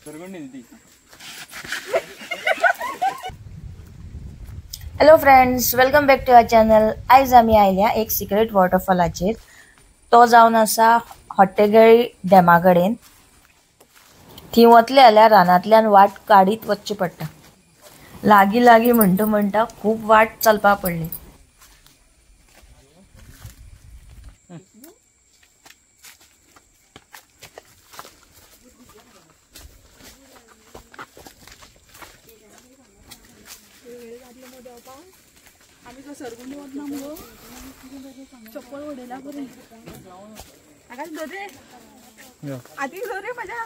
Hello friends, welcome back to our channel. आयज आमी आयल्या एक सिक्रेट वॉटरफॉलाचेर. तो जावन आसा हॉटेगळी डॅमा कडेन. थी वतले जाल्यार रानांतल्यान वाट काडीत वचचें पडटा. लागी लागी म्हणटा म्हणटा खूब वाट चलपा पडली. चप्पल उडयला बरी आकाश दोरे आधी दोरे माझ्या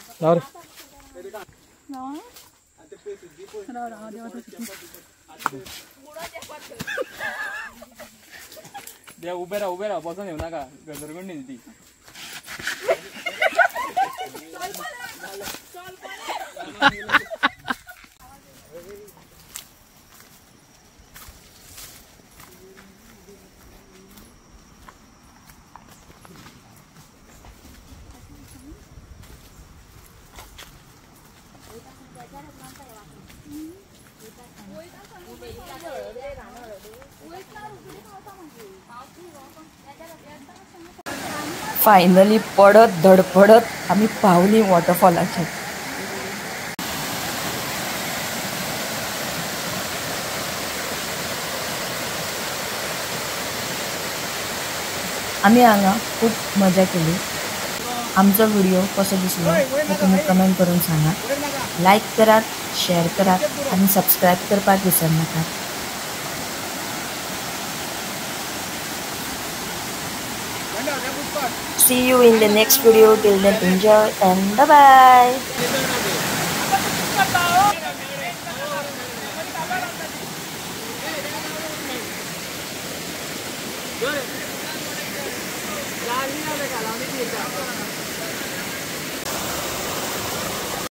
उभे राहा बसून येऊ नका घसरगुंडी ती फायनली पडत धडपडत आमी पावली वॉटरफॉलाचेर. आमी हांगा खूब मजा केली. आमचो व्हिडिओ कसो दिसलो तो तुम्ही कमेंट करून सांगा. लाईक करात, शेअर करात आणि सबस्क्राईब करपाक विसरू नका. See you in the next video. Till then, enjoy and bye bye. Good.